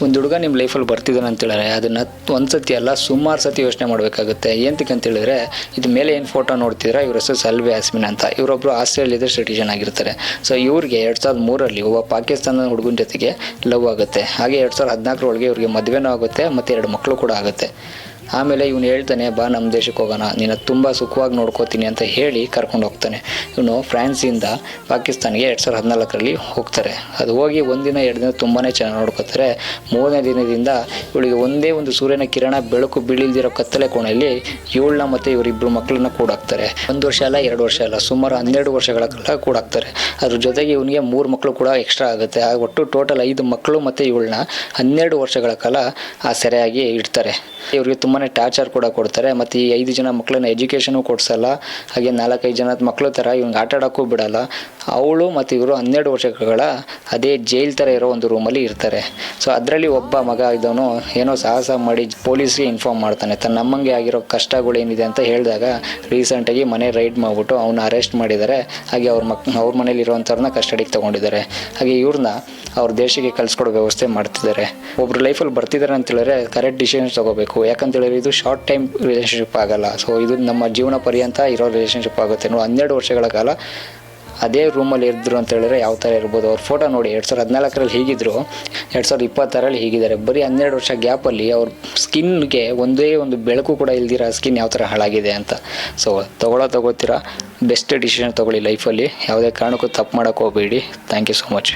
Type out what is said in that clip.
ಒಂದು ಹುಡುಗ ನಿಮ್ಮ ಲೈಫಲ್ಲಿ ಬರ್ತಿದ್ದಾನೆ ಅಂತೇಳಿದ್ರೆ ಅದನ್ನು ಒಂದು ಸತಿ ಅಲ್ಲ ಸುಮಾರು ಸತಿ ಯೋಚನೆ ಮಾಡಬೇಕಾಗುತ್ತೆ. ಏನಕ್ಕೆ ಅಂತೇಳಿದ್ರೆ ಇದು ಮೇಲೆ ಏನು ಫೋಟೋ ನೋಡ್ತಿದ್ರೆ ಇವ್ರ ಹೆಸರು ಸಲ್ವಿ ಯಾಸ್ಮಿನ್ ಅಂತ. ಇವರೊಬ್ಬರು ಆಸ್ಟ್ರೇಲಿಯಾದ ಸಿಟಿಜನ್ ಆಗಿರ್ತಾರೆ. ಸೊ ಇವ್ರಿಗೆ 2003ರಲ್ಲಿ ಒಬ್ಬ ಪಾಕಿಸ್ತಾನದ ಹುಡುಗನ ಜೊತೆಗೆ ಲವ್ ಆಗುತ್ತೆ. ಹಾಗೆ 2014 ಇವ್ರಿಗೆ ಮದುವೆನೂ ಆಗುತ್ತೆ ಮತ್ತು 2 ಮಕ್ಕಳು ಕೂಡ ಆಗುತ್ತೆ. ಆಮೇಲೆ ಇವನು ಹೇಳ್ತಾನೆ, ಬಾ ನಮ್ಮ ದೇಶಕ್ಕೆ ಹೋಗೋಣ, ನೀನು ತುಂಬ ಸುಖವಾಗಿ ನೋಡ್ಕೋತೀನಿ ಅಂತ ಹೇಳಿ ಕರ್ಕೊಂಡು ಹೋಗ್ತಾನೆ. ಇವನು ಫ್ರಾನ್ಸಿಂದ ಪಾಕಿಸ್ತಾನಿಗೆ 2014ರಲ್ಲಿ ಹೋಗ್ತಾರೆ. ಅದು ಹೋಗಿ 1 ದಿನ 2 ದಿನ ತುಂಬಾ ಚೆನ್ನಾಗಿ ನೋಡ್ಕೋತಾರೆ. 3ನೇ ದಿನದಿಂದ ಇವಳಿಗೆ ಒಂದೇ ಒಂದು ಸೂರ್ಯನ ಕಿರಣ ಬೆಳಕು ಬೀಳಿಲ್ದಿರೋ ಕತ್ತಲೆ ಕೋಣೆಯಲ್ಲಿ ಇವಳನ್ನ ಮತ್ತು ಇವರಿಬ್ಬರು ಮಕ್ಕಳನ್ನ ಕೂಡಾಕ್ತಾರೆ. 1 ವರ್ಷ ಅಲ್ಲ 2 ವರ್ಷ ಅಲ್ಲ, ಸುಮಾರು 12 ವರ್ಷಗಳ ಕಾಲ ಕೂಡಾಕ್ತಾರೆ. ಅದ್ರ ಜೊತೆಗೆ ಇವನಿಗೆ 3 ಮಕ್ಕಳು ಕೂಡ ಎಕ್ಸ್ಟ್ರಾ ಆಗುತ್ತೆ. ಒಟ್ಟು ಟೋಟಲ್ 5 ಮಕ್ಕಳು ಮತ್ತು ಇವಳನ್ನ 12 ವರ್ಷಗಳ ಕಾಲ ಆ ಸೆರೆಯಾಗಿ ಇಡ್ತಾರೆ. ಇವ್ರಿಗೆ ತುಂಬಾ ಟಾರ್ಚರ್ ಕೂಡ ಕೊಡ್ತಾರೆ. ಮತ್ತು ಈ 5 ಜನ ಮಕ್ಕಳನ್ನ ಎಜುಕೇಷನು ಕೊಡಿಸಲ್ಲ. ಹಾಗೆ 4-5 ಜನದ ಮಕ್ಕಳು ಥರ ಇವ್ನಿಗೆ ಆಟ ಆಡೋಕ್ಕೂ ಬಿಡಲ್ಲ. ಅವಳು ಮತ್ತು ಇವರು 12 ವರ್ಷಗಳ ಅದೇ ಜೈಲ್ ಥರ ಇರೋ ಒಂದು ರೂಮಲ್ಲಿ ಇರ್ತಾರೆ. ಸೊ ಅದರಲ್ಲಿ ಒಬ್ಬ ಮಗ ಇದ್ದವನು ಏನೋ ಸಾಹಸ ಮಾಡಿ ಪೊಲೀಸ್ಗೆ ಇನ್ಫಾರ್ಮ್ ಮಾಡ್ತಾನೆ. ತನ್ನ ಅಮ್ಮಂಗೆ ಆಗಿರೋ ಕಷ್ಟಗಳೇನಿದೆ ಅಂತ ಹೇಳಿದಾಗ ರೀಸೆಂಟಾಗಿ ಮನೆ ರೈಡ್ ಮಾಡಿಬಿಟ್ಟು ಅವನ್ನ ಅರೆಸ್ಟ್ ಮಾಡಿದ್ದಾರೆ. ಹಾಗೆ ಅವ್ರ ಮನೇಲಿ ಇರೋವಂಥವ್ರನ್ನ ಕಸ್ಟಡಿಗೆ ತೊಗೊಂಡಿದ್ದಾರೆ. ಹಾಗೆ ಇವ್ರನ್ನ ಅವ್ರ ದೇಶಕ್ಕೆ ಕಳಿಸ್ಕೊಡೋ ವ್ಯವಸ್ಥೆ ಮಾಡ್ತಿದ್ದಾರೆ. ಒಬ್ರು ಲೈಫಲ್ಲಿ ಬರ್ತಿದ್ದಾರೆ ಅಂತೇಳಿದ್ರೆ ಕರೆಕ್ಟ್ ಡಿಸಿಷನ್ಸ್ ತೊಗೋಬೇಕು. ಯಾಕಂತೇಳಿದ್ರೆ ಇದು ಶಾರ್ಟ್ ಟೈಮ್ ರಿಲೇಷನ್ಶಿಪ್ ಆಗಲ್ಲ. ಸೊ ಇದು ನಮ್ಮ ಜೀವನ ಪರ್ಯಂತ ಇರೋ ರಿಲೇಷನ್ಶಿಪ್ ಆಗುತ್ತೆ. 12 ವರ್ಷಗಳ ಕಾಲ ಅದೇ ರೂಮಲ್ಲಿ ಇದ್ದರು ಅಂತ ಹೇಳಿದ್ರೆ ಯಾವ ಥರ ಇರ್ಬೋದು. ಅವ್ರ ಫೋಟೋ ನೋಡಿ, 2014ರಲ್ಲಿ ಹೀಗಿದ್ರು, 2026ರಲ್ಲಿ ಹೀಗಿದ್ದಾರೆ. ಬರೀ 12 ವರ್ಷ ಗ್ಯಾಪಲ್ಲಿ ಅವ್ರ ಸ್ಕಿನ್ಗೆ ಒಂದೇ ಒಂದು ಬೆಳಕು ಕೂಡ ಇಲ್ದಿರ ಸ್ಕಿನ್ ಯಾವ ಥರ ಹಾಳಾಗಿದೆ ಅಂತ. ಸೊ ತೊಗೋತೀರಾ, ಬೆಸ್ಟ್ ಡಿಸಿಷನ್ ತೊಗೊಳ್ಳಿ ಲೈಫಲ್ಲಿ. ಯಾವುದೇ ಕಾರಣಕ್ಕೂ ತಪ್ಪು ಮಾಡೋಕ್ಕೆ ಹೋಗಬೇಡಿ. Thank you so much.